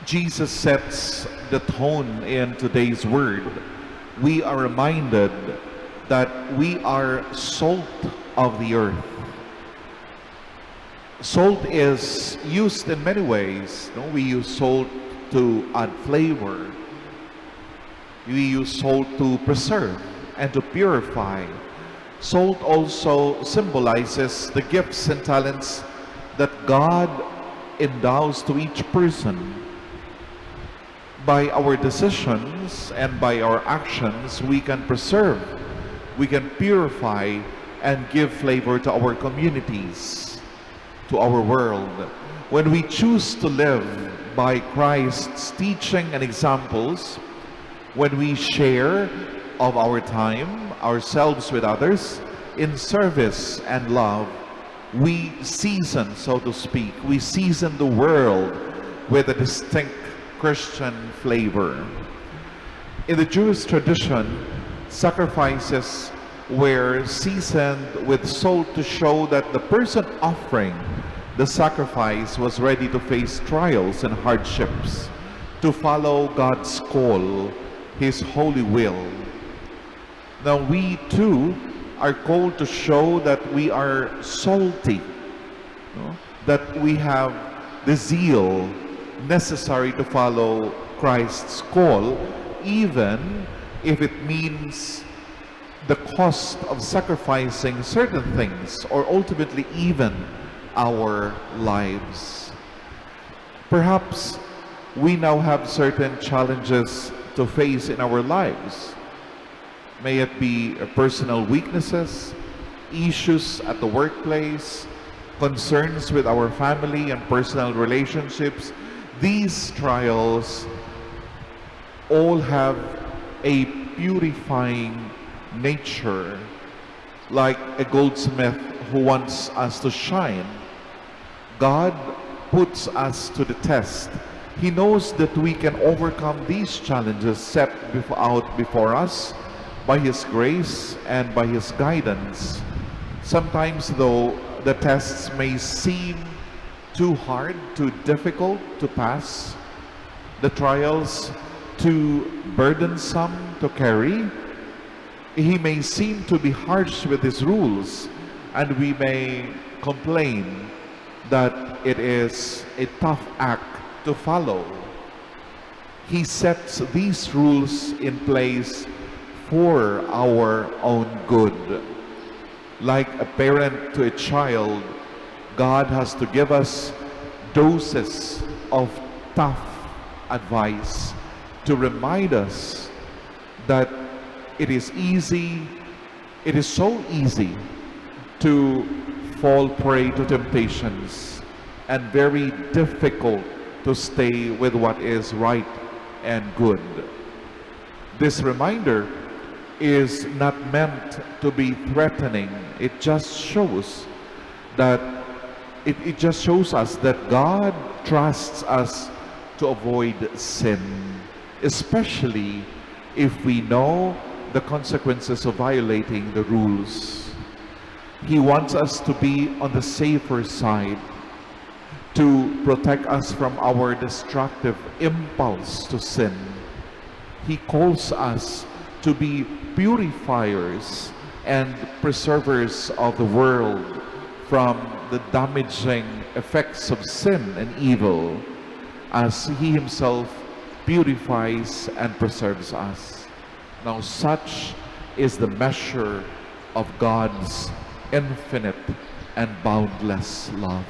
Jesus sets the tone in today's word. We are reminded that we are salt of the earth. Salt is used in many ways. No? We use salt to add flavor. We use salt to preserve and to purify. Salt also symbolizes the gifts and talents that God endows to each person. By our decisions and by our actions, we can preserve, we can purify, and give flavor to our communities, to our world. When we choose to live by Christ's teaching and examples, when we share of our time, ourselves with others, in service and love, we season, so to speak, we season the world with a distinct Christian flavor. In the Jewish tradition, sacrifices were seasoned with salt to show that the person offering the sacrifice was ready to face trials and hardships, to follow God's call, His holy will. Now we too are called to show that we are salty, that we have the zeal necessary to follow Christ's call, even if it means the cost of sacrificing certain things, or ultimately even our lives. Perhaps we now have certain challenges to face in our lives. May it be personal weaknesses, issues at the workplace, concerns with our family and personal relationships. These trials all have a purifying nature, like a goldsmith who wants us to shine. God puts us to the test. He knows that we can overcome these challenges set out before us by His grace and by His guidance. Sometimes, though, the tests may seem too hard, too difficult to pass, the trials too burdensome to carry. He may seem to be harsh with His rules, and we may complain that it is a tough act to follow. He sets these rules in place for our own good. Like a parent to a child, God has to give us doses of tough advice to remind us that it is so easy to fall prey to temptations, and very difficult to stay with what is right and good. This reminder is not meant to be threatening. It just shows that it just shows us that God trusts us to avoid sin, especially if we know the consequences of violating the rules. He wants us to be on the safer side, to protect us from our destructive impulse to sin. He calls us to be purifiers and preservers of the world from the damaging effects of sin and evil, as He Himself purifies and preserves us. Now, such is the measure of God's infinite and boundless love.